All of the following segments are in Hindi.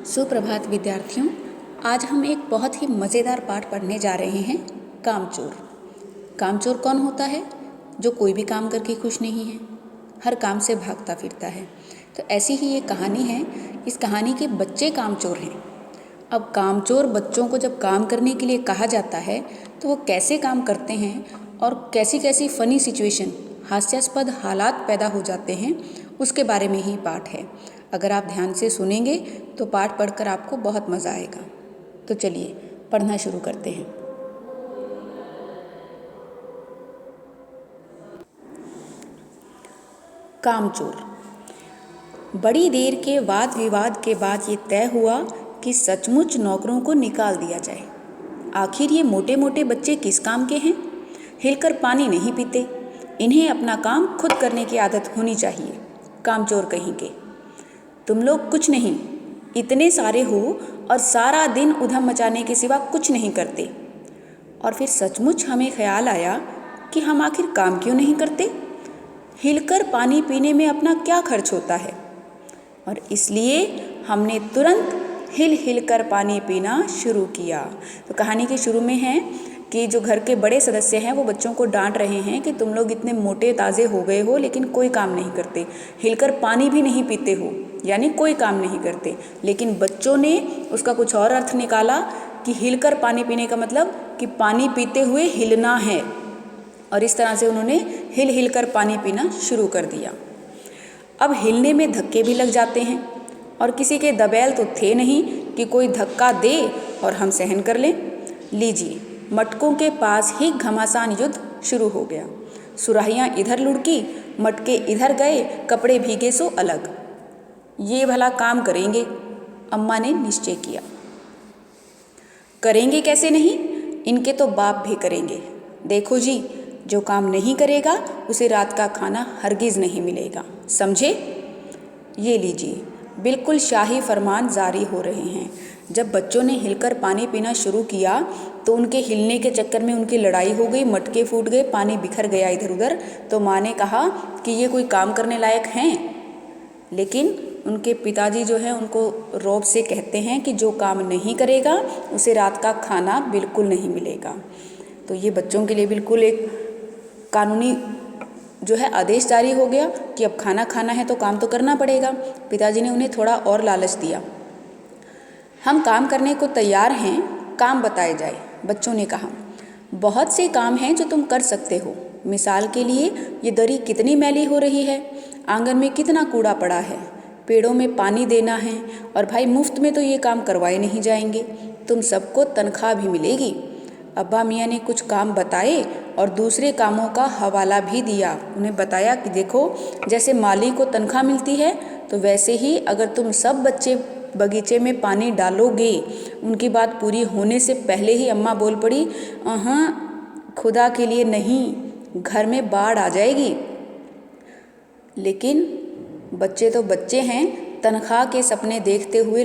सुप्रभात विद्यार्थियों। आज हम एक बहुत ही मज़ेदार पाठ पढ़ने जा रहे हैं, कामचोर। कामचोर कौन होता है? जो कोई भी काम करके खुश नहीं है, हर काम से भागता फिरता है। तो ऐसी ही ये कहानी है। इस कहानी के बच्चे कामचोर हैं। अब कामचोर बच्चों को जब काम करने के लिए कहा जाता है तो वो कैसे काम करते हैं और कैसी कैसी फ़नी सिचुएशन, हास्यास्पद हालात पैदा हो जाते हैं, उसके बारे में ही पाठ है। अगर आप ध्यान से सुनेंगे तो पाठ पढ़कर आपको बहुत मज़ा आएगा। तो चलिए पढ़ना शुरू करते हैं। कामचोर। बड़ी देर के वाद विवाद के बाद ये तय हुआ कि सचमुच नौकरों को निकाल दिया जाए। आखिर ये मोटे मोटे बच्चे किस काम के हैं? हिलकर पानी नहीं पीते। इन्हें अपना काम खुद करने की आदत होनी चाहिए। कामचोर कहेंगे, तुम लोग कुछ नहीं, इतने सारे हो और सारा दिन उधम मचाने के सिवा कुछ नहीं करते। और फिर सचमुच हमें ख्याल आया कि हम आखिर काम क्यों नहीं करते। हिलकर पानी पीने में अपना क्या खर्च होता है, और इसलिए हमने तुरंत हिल हिल कर पानी पीना शुरू किया। तो कहानी के शुरू में है कि जो घर के बड़े सदस्य हैं वो बच्चों को डांट रहे हैं कि तुम लोग इतने मोटे ताज़े हो गए हो लेकिन कोई काम नहीं करते, हिलकर पानी भी नहीं पीते हो, यानी कोई काम नहीं करते। लेकिन बच्चों ने उसका कुछ और अर्थ निकाला कि हिलकर पानी पीने का मतलब कि पानी पीते हुए हिलना है, और इस तरह से उन्होंने हिल हिल कर पानी पीना शुरू कर दिया। अब हिलने में धक्के भी लग जाते हैं, और किसी के दबैल तो थे नहीं कि कोई धक्का दे और हम सहन कर लें। लीजिए, मटकों के पास ही घमासान युद्ध शुरू हो गया। सुराहियाँ इधर लुढ़की, मटके इधर गए, कपड़े भीगे सो अलग। ये भला काम करेंगे, अम्मा ने निश्चय किया। करेंगे कैसे नहीं, इनके तो बाप भी करेंगे। देखो जी, जो काम नहीं करेगा उसे रात का खाना हरगिज़ नहीं मिलेगा, समझे? ये लीजिए, बिल्कुल शाही फरमान जारी हो रहे हैं। जब बच्चों ने हिलकर पानी पीना शुरू किया तो उनके हिलने के चक्कर में उनकी लड़ाई हो गई, मटके फूट गए, पानी बिखर गया इधर उधर। तो माँ ने कहा कि ये कोई काम करने लायक हैं। लेकिन उनके पिताजी जो है उनको रौब से कहते हैं कि जो काम नहीं करेगा उसे रात का खाना बिल्कुल नहीं मिलेगा। तो ये बच्चों के लिए बिल्कुल एक कानूनी जो है आदेश जारी हो गया कि अब खाना खाना है तो काम तो करना पड़ेगा। पिताजी ने उन्हें थोड़ा और लालच दिया। हम काम करने को तैयार हैं, काम बताए जाए। बच्चों ने कहा, बहुत से काम हैं जो तुम कर सकते हो। मिसाल के लिए, ये दरी कितनी मैली हो रही है, आंगन में कितना कूड़ा पड़ा है, पेड़ों में पानी देना है, और भाई मुफ्त में तो ये काम करवाए नहीं जाएंगे, तुम सबको तनख्वाह भी मिलेगी। अब्बा मियाँ ने कुछ काम बताए और दूसरे कामों का हवाला भी दिया। उन्हें बताया कि देखो, जैसे माली को तनख्वाह मिलती है तो वैसे ही अगर तुम सब बच्चे बगीचे में पानी डालोगे। उनकी बात पूरी होने से पहले ही अम्मा बोल पड़ी, हाँ खुदा के लिए नहीं, घर में बाढ़ आ जाएगी। लेकिन बच्चे तो बच्चे हैं, तनख्वाह के सपने देखते हुए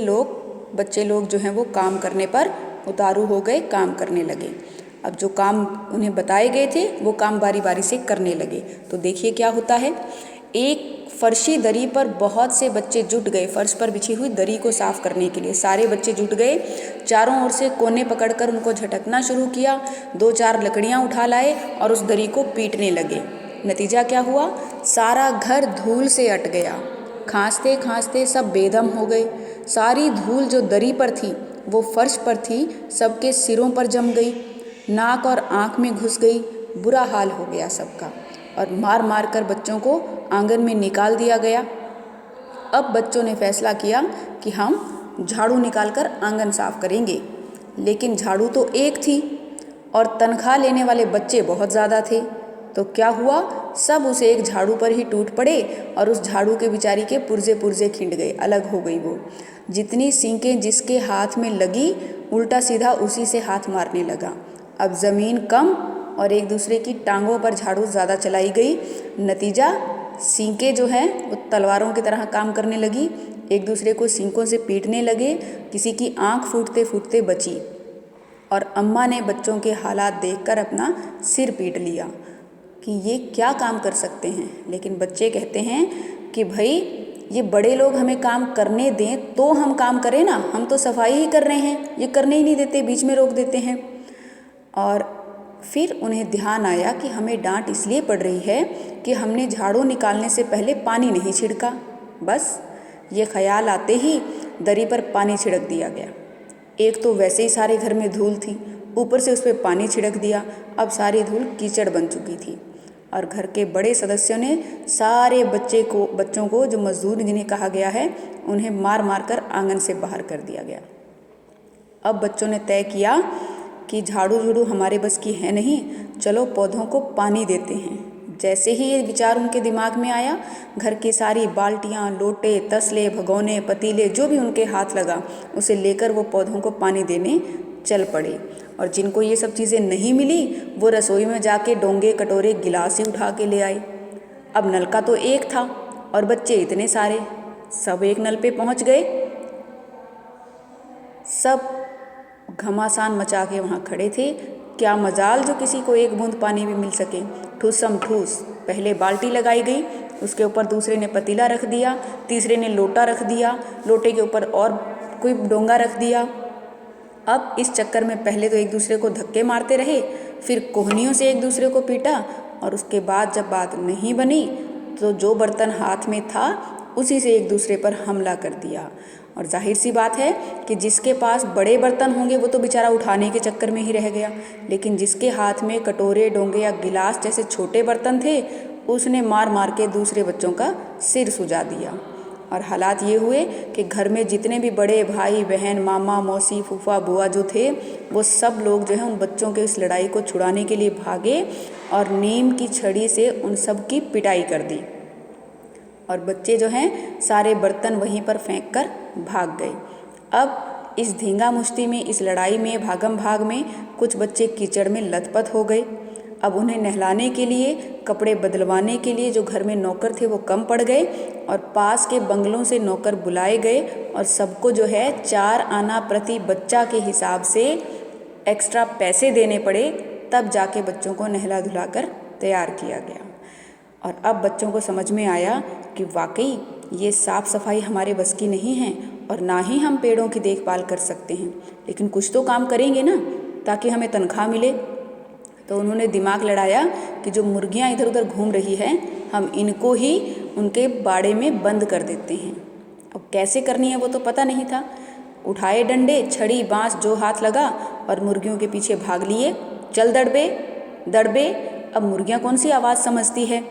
बच्चे लोग जो हैं वो काम करने पर उतारू हो गए, काम करने लगे। अब जो काम उन्हें बताए गए थे वो काम बारी बारी से करने लगे। तो देखिए क्या होता है। एक फर्शी दरी पर बहुत से बच्चे जुट गए। फर्श पर बिछी हुई दरी को साफ करने के लिए सारे बच्चे जुट गए। चारों ओर से कोने पकड़कर उनको झटकना शुरू किया। 2-4 लकड़ियाँ उठा लाए और उस दरी को पीटने लगे। नतीजा क्या हुआ? सारा घर धूल से अट गया। खांसते खांसते सब बेदम हो गए। सारी धूल जो दरी पर थी वो फर्श पर थी, सबके सिरों पर जम गई, नाक और आँख में घुस गई। बुरा हाल हो गया सबका, और मार मार कर बच्चों को आंगन में निकाल दिया गया। अब बच्चों ने फैसला किया कि हम झाड़ू निकालकर आंगन साफ करेंगे। लेकिन झाड़ू तो एक थी और तनख्वाह लेने वाले बच्चे बहुत ज़्यादा थे। तो क्या हुआ, सब उस एक झाड़ू पर ही टूट पड़े और उस झाड़ू के बेचारी के पुर्जे पुर्जे खिंड गए, अलग हो गई वो। जितनी सींकें जिसके हाथ में लगी, उल्टा सीधा उसी से हाथ मारने लगा। अब ज़मीन कम और एक दूसरे की टांगों पर झाड़ू ज़्यादा चलाई गई। नतीजा, सींकें जो हैं वो तलवारों की तरह काम करने लगी, एक दूसरे को सींकों से पीटने लगे। किसी की आँख फूटते फूटते बची, और अम्मा ने बच्चों के हालात देखकर अपना सिर पीट लिया कि ये क्या काम कर सकते हैं। लेकिन बच्चे कहते हैं कि भाई ये बड़े लोग हमें काम करने दें तो हम काम करें ना, हम तो सफाई ही कर रहे हैं, ये करने ही नहीं देते, बीच में रोक देते हैं। और फिर उन्हें ध्यान आया कि हमें डांट इसलिए पड़ रही है कि हमने झाड़ू निकालने से पहले पानी नहीं छिड़का। बस ये ख्याल आते ही दरी पर पानी छिड़क दिया गया। एक तो वैसे ही सारे घर में धूल थी, ऊपर से उस पर पानी छिड़क दिया। अब सारी धूल कीचड़ बन चुकी थी और घर के बड़े सदस्यों ने सारे बच्चों को जो मजदूर जिन्हें कहा गया है, उन्हें मार मार कर आंगन से बाहर कर दिया गया। अब बच्चों ने तय किया कि झाड़ू झूड़ू हमारे बस की है नहीं, चलो पौधों को पानी देते हैं। जैसे ही ये विचार उनके दिमाग में आया, घर की सारी बाल्टियाँ, लोटे, तसले, भगोने, पतीले, जो भी उनके हाथ लगा उसे लेकर वो पौधों को पानी देने चल पड़े। और जिनको ये सब चीज़ें नहीं मिली वो रसोई में जाके डोंगे, कटोरे, गिलास ही उठा के ले आए। अब नलका तो एक था और बच्चे इतने सारे, सब एक नल पे पहुँच गए। सब घमासान मचा के वहाँ खड़े थे। क्या मजाल जो किसी को एक बूंद पानी भी मिल सके। ठूसम ठूस पहले बाल्टी लगाई गई, उसके ऊपर दूसरे ने पतीला रख दिया, तीसरे ने लोटा रख दिया, लोटे के ऊपर और कोई डोंगा रख दिया। अब इस चक्कर में पहले तो एक दूसरे को धक्के मारते रहे, फिर कोहनियों से एक दूसरे को पीटा और उसके बाद जब बात नहीं बनी तो जो बर्तन हाथ में था उसी से एक दूसरे पर हमला कर दिया। और जाहिर सी बात है कि जिसके पास बड़े बर्तन होंगे वो तो बेचारा उठाने के चक्कर में ही रह गया, लेकिन जिसके हाथ में कटोरे, डोंगे या गिलास जैसे छोटे बर्तन थे उसने मार मार के दूसरे बच्चों का सिर सुजा दिया। और हालात ये हुए कि घर में जितने भी बड़े भाई बहन, मामा, मौसी, फूफा, बुआ जो थे वो सब लोग जो है उन बच्चों के इस लड़ाई को छुड़ाने के लिए भागे और नीम की छड़ी से उन सब की पिटाई कर दी। और बच्चे जो हैं सारे बर्तन वहीं पर फेंक कर भाग गए। अब इस धींगा मुश्ती में, इस लड़ाई में, भागम भाग में कुछ बच्चे कीचड़ में लथपथ हो गए। अब उन्हें नहलाने के लिए, कपड़े बदलवाने के लिए जो घर में नौकर थे वो कम पड़ गए और पास के बंगलों से नौकर बुलाए गए और सबको जो है 4 आना प्रति बच्चा के हिसाब से एक्स्ट्रा पैसे देने पड़े, तब जाके बच्चों को नहला धुला कर तैयार किया गया। और अब बच्चों को समझ में आया कि वाकई ये साफ़ सफाई हमारे बस की नहीं है और ना ही हम पेड़ों की देखभाल कर सकते हैं, लेकिन कुछ तो काम करेंगे ना ताकि हमें तनख्वाह मिले। तो उन्होंने दिमाग लड़ाया कि जो मुर्गियाँ इधर उधर घूम रही हैं हम इनको ही उनके बाड़े में बंद कर देते हैं। अब कैसे करनी है वो तो पता नहीं था। उठाए डंडे, छड़ी, बाँस जो हाथ लगा और मुर्गियों के पीछे भाग लिए। चल दड़बे दड़बे। अब मुर्गियाँ कौन सी आवाज़ समझती है,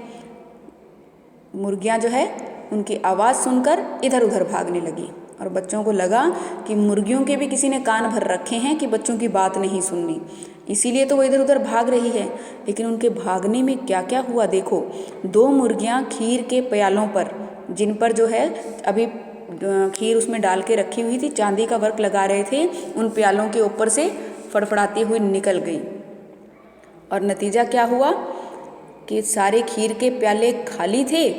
मुर्गियाँ जो है उनकी आवाज़ सुनकर इधर उधर भागने लगी और बच्चों को लगा कि मुर्गियों के भी किसी ने कान भर रखे हैं कि बच्चों की बात नहीं सुननी, इसीलिए तो वो इधर उधर भाग रही है। लेकिन उनके भागने में क्या क्या हुआ देखो। 2 मुर्गियाँ खीर के प्यालों पर, जिन पर जो है अभी खीर उसमें डाल के रखी हुई थी, चांदी का वर्क लगा रहे थे, उन प्यालों के ऊपर से फड़फड़ाती हुई निकल गई। और नतीजा क्या हुआ कि सारे खीर के प्याले खाली थे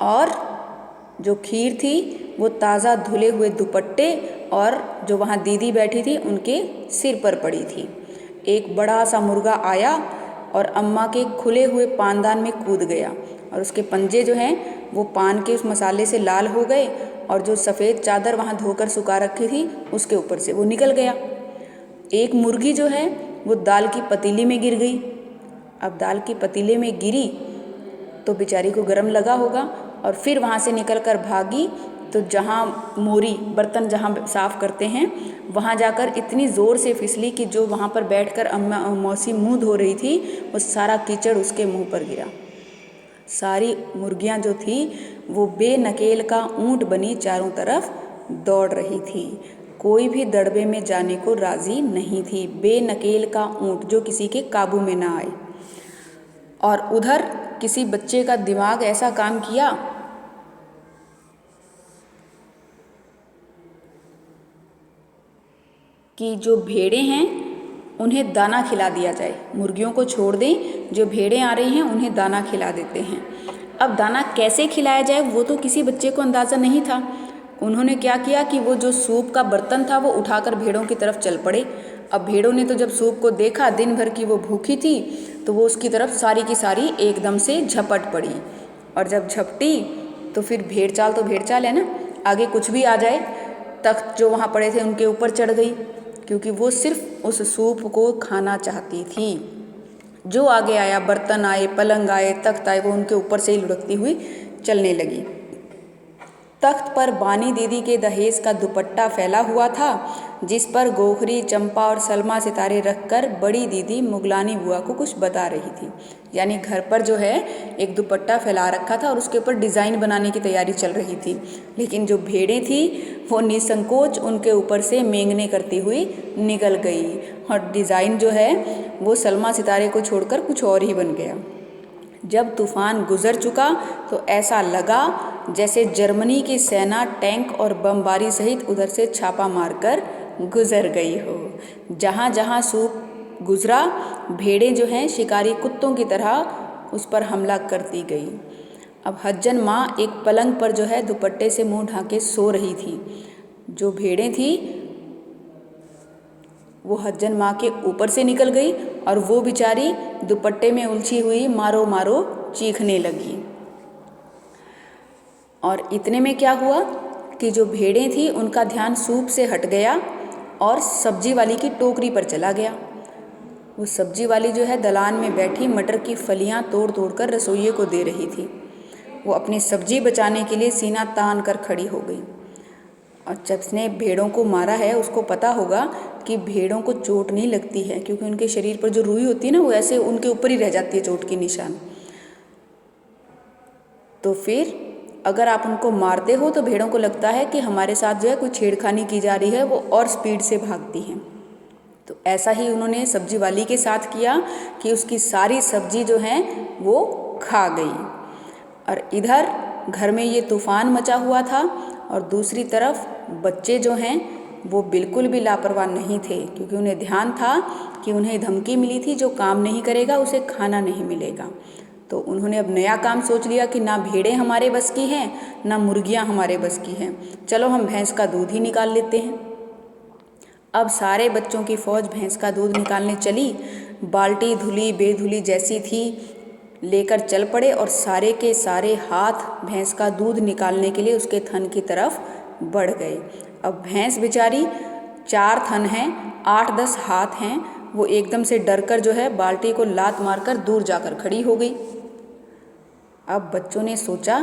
और जो खीर थी वो ताज़ा धुले हुए दुपट्टे और जो वहाँ दीदी बैठी थी उनके सिर पर पड़ी थी। एक बड़ा सा मुर्गा आया और अम्मा के खुले हुए पानदान में कूद गया और उसके पंजे जो हैं वो पान के उस मसाले से लाल हो गए और जो सफ़ेद चादर वहाँ धोकर सुखा रखी थी उसके ऊपर से वो निकल गया। एक मुर्गी जो है वो दाल की पतीली में गिर गई। अब दाल की पतीले में गिरी तो बेचारी को गर्म लगा होगा और फिर वहाँ से निकल कर भागी तो जहाँ मोरी, बर्तन जहाँ साफ़ करते हैं वहाँ जाकर इतनी ज़ोर से फिसली कि जो वहाँ पर बैठकर अम्मा मौसी मुँह धो रही थी वो सारा कीचड़ उसके मुँह पर गिरा। सारी मुर्गियाँ जो थी वो बेनकेल का ऊँट बनी चारों तरफ दौड़ रही थी। कोई भी दड़बे में जाने को राज़ी नहीं थी, बेनकेल का ऊँट जो किसी के काबू में ना आए। और उधर किसी बच्चे का दिमाग ऐसा काम किया कि जो भेड़ें हैं उन्हें दाना खिला दिया जाए, मुर्गियों को छोड़ दें, जो भेड़ें आ रही हैं उन्हें दाना खिला देते हैं। अब दाना कैसे खिलाया जाए वो तो किसी बच्चे को अंदाज़ा नहीं था। उन्होंने क्या किया कि वो जो सूप का बर्तन था वो उठाकर भेड़ों की तरफ चल पड़े। अब भेड़ों ने तो जब सूप को देखा, दिन भर की वो भूखी थी, तो वो उसकी तरफ सारी की सारी एकदम से झपट पड़ी और जब झपटी तो फिर भेड़ चाल तो भेड़ चाल है ना, आगे कुछ भी आ जाए, तख्त जो वहाँ पड़े थे उनके ऊपर चढ़ गई, क्योंकि वो सिर्फ उस सूप को खाना चाहती थी। जो आगे आया, बर्तन आए, पलंग आए, तख्त आए, वो उनके ऊपर से ही लुढ़कती हुई चलने लगी। तख्त पर बानी दीदी के दहेज का दुपट्टा फैला हुआ था, जिस पर गोखरी, चंपा और सलमा सितारे रखकर बड़ी दीदी मुगलानी बुआ को कुछ बता रही थी। यानी घर पर जो है एक दुपट्टा फैला रखा था और उसके ऊपर डिज़ाइन बनाने की तैयारी चल रही थी, लेकिन जो भेड़ें थी वो निसंकोच उनके ऊपर से मेंगने करती हुई निकल गई और डिज़ाइन जो है वो सलमा सितारे को छोड़कर कुछ और ही बन गया। जब तूफान गुजर चुका तो ऐसा लगा जैसे जर्मनी की सेना टैंक और बमबारी सहित उधर से छापा मारकर गुजर गई हो। जहाँ जहाँ सूप गुजरा, भेड़ें जो हैं शिकारी कुत्तों की तरह उस पर हमला करती गई। अब हज्जन माँ एक पलंग पर जो है दुपट्टे से मुंह ढाके सो रही थी। जो भेड़ें थी वो हज्जन माँ के ऊपर से निकल गई और वो बेचारी दुपट्टे में उलझी हुई मारो मारो चीखने लगी। और इतने में क्या हुआ कि जो भेड़ें थी उनका ध्यान सूप से हट गया और सब्जी वाली की टोकरी पर चला गया। वो सब्जी वाली जो है दलान में बैठी मटर की फलियां तोड़ तोड़ कर रसोइये को दे रही थी। वो अपनी सब्जी बचाने के लिए सीना तान कर खड़ी हो गई। और जब उसने भेड़ों को मारा है उसको पता होगा कि भेड़ों को चोट नहीं लगती है, क्योंकि उनके शरीर पर जो रुई होती है ना वो ऐसे उनके ऊपर ही रह जाती है चोट के निशान। तो फिर अगर आप उनको मारते हो तो भेड़ों को लगता है कि हमारे साथ जो है कोई छेड़खानी की जा रही है, वो और स्पीड से भागती हैं। तो ऐसा ही उन्होंने सब्जी वाली के साथ किया कि उसकी सारी सब्जी जो है वो खा गई। और इधर घर में ये तूफान मचा हुआ था और दूसरी तरफ बच्चे जो हैं वो बिल्कुल भी लापरवाह नहीं थे, क्योंकि उन्हें ध्यान था कि उन्हें धमकी मिली थी जो काम नहीं करेगा उसे खाना नहीं मिलेगा। तो उन्होंने अब नया काम सोच लिया कि ना भेड़ें हमारे बस की हैं ना मुर्गियां हमारे बस की हैं, चलो हम भैंस का दूध ही निकाल लेते हैं। अब सारे बच्चों की फौज भैंस का दूध निकालने चली। बाल्टी धुली बेधुली जैसी थी लेकर चल पड़े और सारे के सारे हाथ भैंस का दूध निकालने के लिए उसके थन की तरफ बढ़ गए। अब भैंस बेचारी 4 थन हैं, 8-10 हाथ हैं, वो एकदम से डरकर जो है बाल्टी को लात मारकर दूर जाकर खड़ी हो गई। अब बच्चों ने सोचा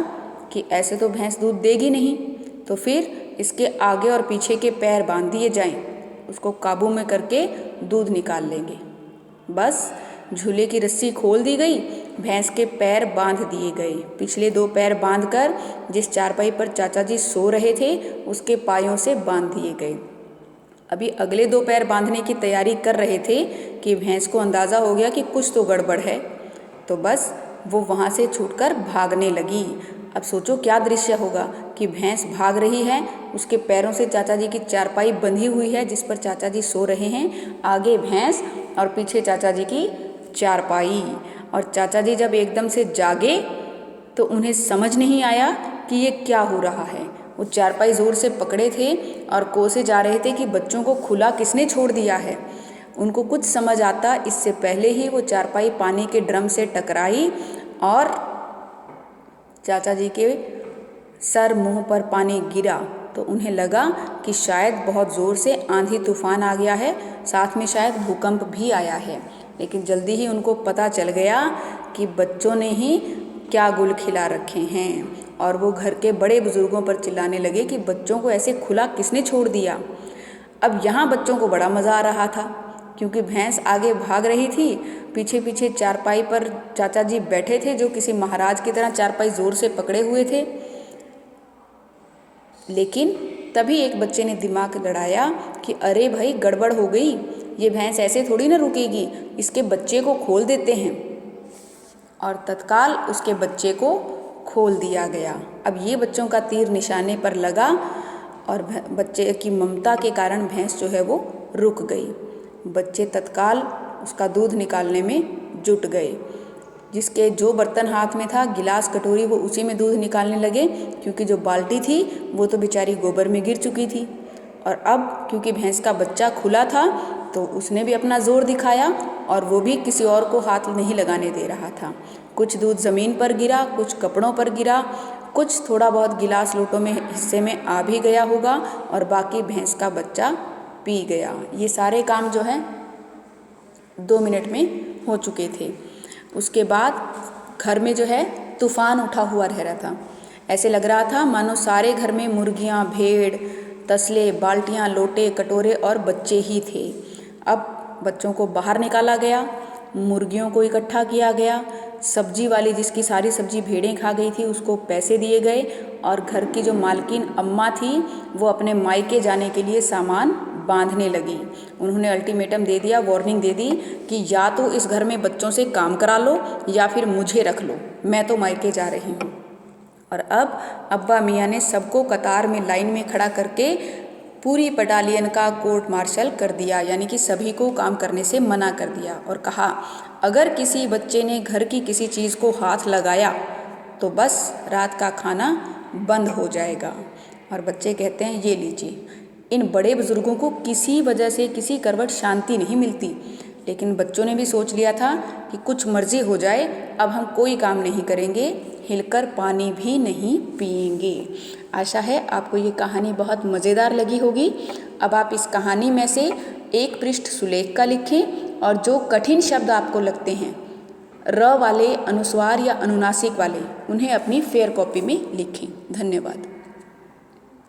कि ऐसे तो भैंस दूध देगी नहीं, तो फिर इसके आगे और पीछे के पैर बांध दिए जाएं, उसको काबू में करके दूध निकाल लेंगे। बस झूले की रस्सी खोल दी गई, भैंस के पैर बांध दिए गए। पिछले 2 पैर बांधकर जिस चारपाई पर चाचा जी सो रहे थे उसके पायों से बांध दिए गए। अभी अगले 2 पैर बांधने की तैयारी कर रहे थे कि भैंस को अंदाज़ा हो गया कि कुछ तो गड़बड़ है, तो बस वो वहाँ से छूटकर भागने लगी। अब सोचो क्या दृश्य होगा कि भैंस भाग रही है, उसके पैरों से चाचा जी की चारपाई बंधी हुई है जिस पर चाचा जी सो रहे हैं, आगे भैंस और पीछे चाचा जी की चारपाई। और चाचा जी जब एकदम से जागे तो उन्हें समझ नहीं आया कि ये क्या हो रहा है। वो चारपाई ज़ोर से पकड़े थे और कोसे जा रहे थे कि बच्चों को खुला किसने छोड़ दिया है। उनको कुछ समझ आता इससे पहले ही वो चारपाई पानी के ड्रम से टकराई और चाचा जी के सर मुंह पर पानी गिरा। तो उन्हें लगा कि शायद बहुत ज़ोर से आंधी तूफान आ गया है, साथ में शायद भूकंप भी आया है। लेकिन जल्दी ही उनको पता चल गया कि बच्चों ने ही क्या गुल खिला रखे हैं और वो घर के बड़े बुजुर्गों पर चिल्लाने लगे कि बच्चों को ऐसे खुला किसने छोड़ दिया। अब यहाँ बच्चों को बड़ा मज़ा आ रहा था, क्योंकि भैंस आगे भाग रही थी, पीछे पीछे चारपाई पर चाचा जी बैठे थे जो किसी महाराज की तरह चारपाई ज़ोर से पकड़े हुए थे। लेकिन तभी एक बच्चे ने दिमाग लड़ाया कि अरे भाई गड़बड़ हो गई, ये भैंस ऐसे थोड़ी ना रुकेगी, इसके बच्चे को खोल देते हैं। और तत्काल उसके बच्चे को खोल दिया गया। अब ये बच्चों का तीर निशाने पर लगा और बच्चे की ममता के कारण भैंस जो है वो रुक गई। बच्चे तत्काल उसका दूध निकालने में जुट गए। जिसके जो बर्तन हाथ में था, गिलास कटोरी, वो उसी में दूध निकालने लगे, क्योंकि जो बाल्टी थी वो तो बेचारी गोबर में गिर चुकी थी। और अब क्योंकि भैंस का बच्चा खुला था तो उसने भी अपना ज़ोर दिखाया और वो भी किसी और को हाथ नहीं लगाने दे रहा था। कुछ दूध ज़मीन पर गिरा, कुछ कपड़ों पर गिरा, कुछ थोड़ा बहुत गिलास लोटों में हिस्से में आ भी गया होगा और बाकी भैंस का बच्चा पी गया। ये सारे काम जो है 2 मिनट में हो चुके थे। उसके बाद घर में जो है तूफान उठा हुआ रह रहा था। ऐसे लग रहा था मानो सारे घर में मुर्गियाँ, भेड़, तसले, बाल्टियाँ, लोटे, कटोरे और बच्चे ही थे। अब बच्चों को बाहर निकाला गया, मुर्गियों को इकट्ठा किया गया, सब्जी वाली जिसकी सारी सब्जी भेड़ें खा गई थी उसको पैसे दिए गए और घर की जो मालकिन अम्मा थी वो अपने मायके जाने के लिए सामान बांधने लगी। उन्होंने अल्टीमेटम दे दिया, वार्निंग दे दी कि या तो इस घर में बच्चों से काम करा लो या फिर मुझे रख लो, मैं तो मायके जा रही हूँ। और अब अब्बा मियाँ ने सबको कतार में लाइन में खड़ा करके पूरी बटालियन का कोर्ट मार्शल कर दिया, यानी कि सभी को काम करने से मना कर दिया और कहा अगर किसी बच्चे ने घर की किसी चीज़ को हाथ लगाया तो बस रात का खाना बंद हो जाएगा। और बच्चे कहते हैं ये लीजिए, इन बड़े बुजुर्गों को किसी वजह से किसी करवट शांति नहीं मिलती, लेकिन बच्चों ने भी सोच लिया था कि कुछ मर्जी हो जाए अब हम कोई काम नहीं करेंगे, हिलकर पानी भी नहीं पिएंगे। आशा है आपको ये कहानी बहुत मज़ेदार लगी होगी। अब आप इस कहानी में से एक पृष्ठ सुलेख का लिखें और जो कठिन शब्द आपको लगते हैं र वाले, अनुस्वार या अनुनासिक वाले, उन्हें अपनी फेयर कॉपी में लिखें। धन्यवाद।